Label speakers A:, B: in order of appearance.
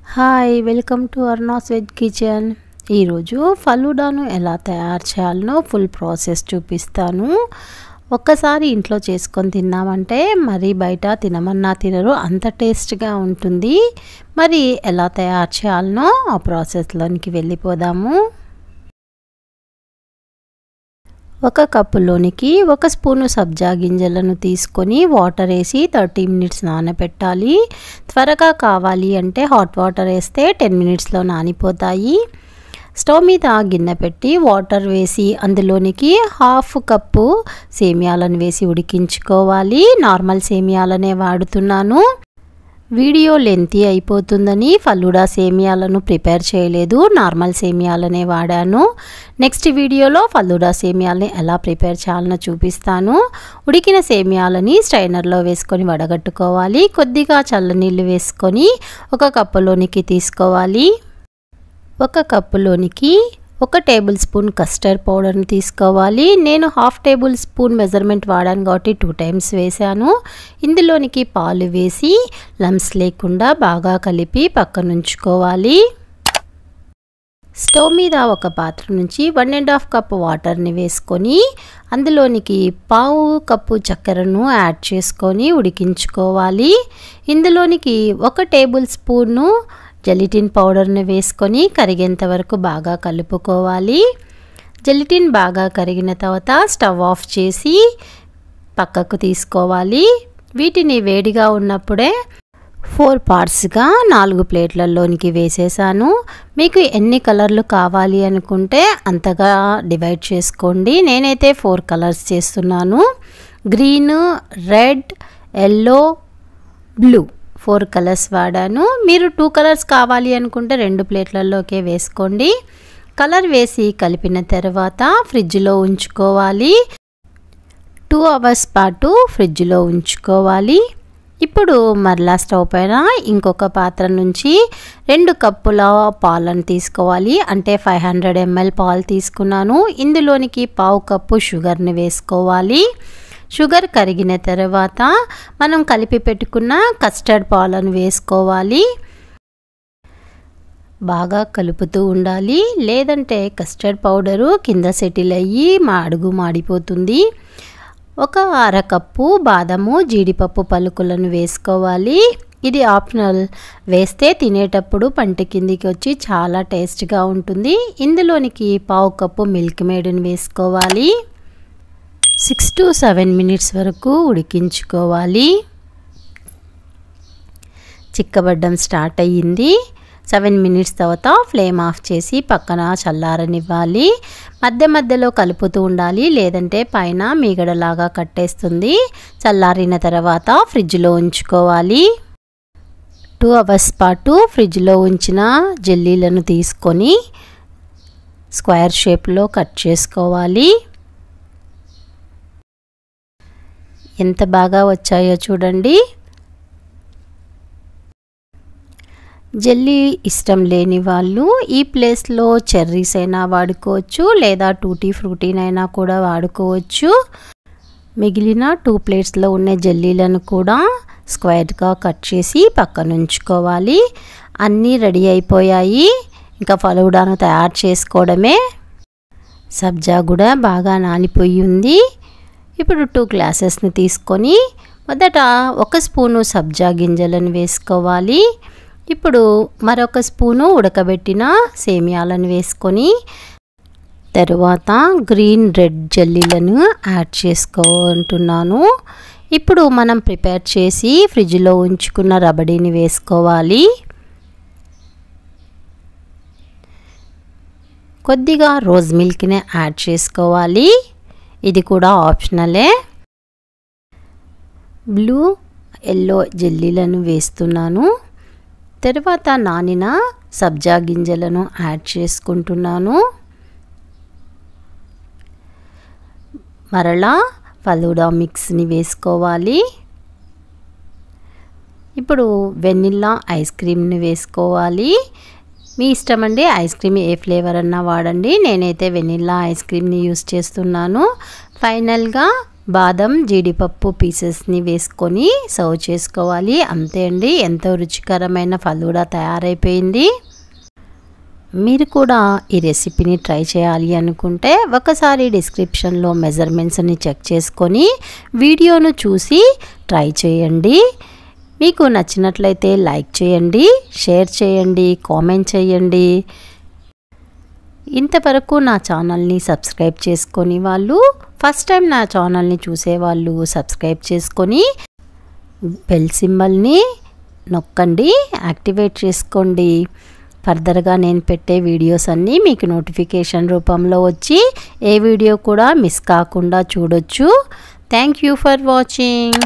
A: Hi welcome to Arna's veg kitchen. ఈరోజు ఫలూడాను ఎలా తయారు చేయాలనో ఫుల్ ప్రాసెస్ చూపిస్తాను. ఒక్కసారి ఇంట్లో చేసుకొని తిన్నామంటే మరి బయట తినమన్నా తినరు, అంత టేస్ట్గా ఉంటుంది. మరి ఎలా తయారు చేయాలనో ఆ ప్రాసెస్లోనికి వెళ్ళిపోదాము. ఒక కప్పులోనికి 1 స్పూను సబ్జా గింజలను తీసుకొని వాటర్ వేసి 30 మినిట్స్ నానబెట్టాలి. త్వరగా కావాలి అంటే హాట్ వాటర్ వేస్తే 10 మినిట్స్లో నానిపోతాయి. స్టవ్ మీద గిన్నె పెట్టి వాటర్ వేసి అందులోనికి 1/2 కప్పు సేమియాలను వేసి ఉడికించుకోవాలి. నార్మల్ సేమియాలనే వాడుతున్నాను. వీడియో లెంతీ అయిపోతుందని ఫలూడా సేమియాలను ప్రిపేర్ చేయలేదు, నార్మల్ సేమియాలనే వాడాను. నెక్స్ట్ వీడియోలో ఫలూడా సేమియాలని ఎలా ప్రిపేర్ చేయాలనో చూపిస్తాను. ఉడికిన సేమియాలని స్ట్రైనర్లో వేసుకొని వడగట్టుకోవాలి. కొద్దిగా చల్లనీళ్ళు వేసుకొని 1 కప్పులోనికి తీసుకోవాలి. 1 కప్పులోనికి 1 టేబుల్ స్పూన్ కస్టర్డ్ పౌడర్ని తీసుకోవాలి. నేను 1/2 టేబుల్ స్పూన్ మెజర్మెంట్ వాడాను కాబట్టి 2 టైమ్స్ వేసాను. ఇందులోనికి పాలు వేసి లమ్స్ లేకుండా బాగా కలిపి పక్కన ఉంచుకోవాలి. స్టవ్ మీద ఒక పాత్ర నుంచి 1.5 కప్ వాటర్ని వేసుకొని అందులోనికి 1/2 కప్పు చక్కెరను యాడ్ చేసుకొని ఉడికించుకోవాలి. ఇందులోనికి 1 టేబుల్ స్పూను జెలటిన్ పౌడర్ని వేసుకొని కరిగేంత వరకు బాగా కలుపుకోవాలి. జెలటిన్ బాగా కరిగిన తర్వాత స్టవ్ ఆఫ్ చేసి పక్కకు తీసుకోవాలి. వీటిని వేడిగా ఉన్నప్పుడే 4 పార్ట్స్గా 4 ప్లేట్లలోనికి వేసేసాను. మీకు ఎన్ని కలర్లు కావాలి అనుకుంటే అంతగా డివైడ్ చేసుకోండి. నేనైతే 4 కలర్స్ చేస్తున్నాను. Green, red, yellow, blue 4 colours వాడాను. మీరు 2 కలర్స్ కావాలి అనుకుంటే 2 ప్లేట్లలోకే వేసుకోండి. కలర్ వేసి కలిపిన తర్వాత ఫ్రిడ్జ్లో ఉంచుకోవాలి. 2 అవర్స్ పాటు ఫ్రిడ్జ్లో ఉంచుకోవాలి. ఇప్పుడు మరలా స్టవ్ పైన ఇంకొక పాత్ర నుంచి 2 కప్పుల పాలను తీసుకోవాలి. అంటే 500 ml పాలు తీసుకున్నాను. ఇందులోనికి 1/2 కప్పు షుగర్ని వేసుకోవాలి. షుగర్ కరిగిన తర్వాత మనం కలిపి పెట్టుకున్న కస్టర్డ్ పాలను వేసుకోవాలి. బాగా కలుపుతూ ఉండాలి, లేదంటే కస్టర్డ్ పౌడరు కింద సెటిల్ అయ్యి అడుగు మాడిపోతుంది. 1 అర కప్పు బాదము, జీడిపప్పు పలుకులను వేసుకోవాలి. ఇది ఆప్షనల్, వేస్తే తినేటప్పుడు పంట కిందికి వచ్చి చాలా టేస్ట్గా ఉంటుంది. ఇందులోనికి 1/2 కప్పు మిల్క్ మేడ్ని వేసుకోవాలి. 6 to 7 మినిట్స్ వరకు ఉడికించుకోవాలి. చిక్కబడ్డం స్టార్ట్ అయ్యింది. 7 మినిట్స్ తర్వాత ఫ్లేమ్ ఆఫ్ చేసి పక్కన చల్లారనివ్వాలి. మధ్య మధ్యలో కలుపుతూ ఉండాలి, లేదంటే పైన మీగడలాగా కట్టేస్తుంది. చల్లారిన తర్వాత ఫ్రిడ్జ్లో ఉంచుకోవాలి. 2 అవర్స్ పాటు ఫ్రిడ్జ్లో ఉంచిన జెల్లీలను తీసుకొని స్క్వేర్ షేప్లో కట్ చేసుకోవాలి. ఎంత బాగా వచ్చాయో చూడండి. జెల్లీ ఇష్టం లేని వాళ్ళు ఈ ప్లేస్లో చెర్రీస్ అయినా వాడుకోవచ్చు, లేదా టూటీ ఫ్రూటీనైనా కూడా వాడుకోవచ్చు. మిగిలిన 2 ప్లేట్స్లో ఉన్న జెల్లీలను కూడా స్క్వేర్గా కట్ చేసి పక్కన ఉంచుకోవాలి. అన్నీ రెడీ అయిపోయాయి. ఇంకా ఫలూడాను తయారు చేసుకోవడమే. సబ్జా కూడా బాగా నానిపోయి ఉంది. ఇప్పుడు 2 గ్లాసెస్ని తీసుకొని మొదట 1 స్పూను సబ్జా గింజలను వేసుకోవాలి. ఇప్పుడు మరొక స్పూను ఉడకబెట్టిన సేమియాలను వేసుకొని తరువాత గ్రీన్, రెడ్ జెల్లీలను యాడ్ చేసుకుంటున్నాను. ఇప్పుడు మనం ప్రిపేర్ చేసి ఫ్రిడ్జ్లో ఉంచుకున్న రబడీని వేసుకోవాలి. కొద్దిగా రోజ్ మిల్క్ని యాడ్ చేసుకోవాలి. ఇది కూడా ఆప్షనలే. బ్లూ, ఎల్లో జెల్లీలను వేస్తున్నాను. తర్వాత నానిన సబ్జా గింజలను యాడ్ చేసుకుంటున్నాను. మరలా ఫలూడా మిక్స్ని వేసుకోవాలి. ఇప్పుడు వెనిల్లా ఐస్ క్రీమ్ని వేసుకోవాలి. మీ ఇష్టం అండి, ఐస్ క్రీమ్ ఏ ఫ్లేవర్ అన్నా వాడండి. నేనైతే వెనిల్లా ఐస్ క్రీమ్ని యూస్ చేస్తున్నాను. ఫైనల్గా బాదం జీడిపప్పు పీసెస్ని వేసుకొని సర్వ్ చేసుకోవాలి. అంతే అండి, ఎంతో రుచికరమైన ఫలూడా తయారైపోయింది. మీరు కూడా ఈ రెసిపీని ట్రై చేయాలి అనుకుంటే ఒకసారి డిస్క్రిప్షన్లో మెజర్మెంట్స్ని చెక్ చేసుకొని వీడియోను చూసి ట్రై చేయండి. మీకు నచ్చినట్లయితే లైక్ చేయండి, షేర్ చేయండి, కామెంట్ చేయండి. ఇంతవరకు నా ఛానల్ని సబ్స్క్రైబ్ చేసుకొని వాళ్ళు, ఫస్ట్ టైం నా ఛానల్ని చూసేవాళ్ళు సబ్స్క్రైబ్ చేసుకొని బెల్ సింబల్ని నొక్కండి, యాక్టివేట్ చేసుకోండి. ఫర్దర్గా నేను పెట్టే వీడియోస్ అన్నీ మీకు నోటిఫికేషన్ రూపంలో వచ్చి ఏ వీడియో కూడా మిస్ కాకుండా చూడొచ్చు. Thank you for watching.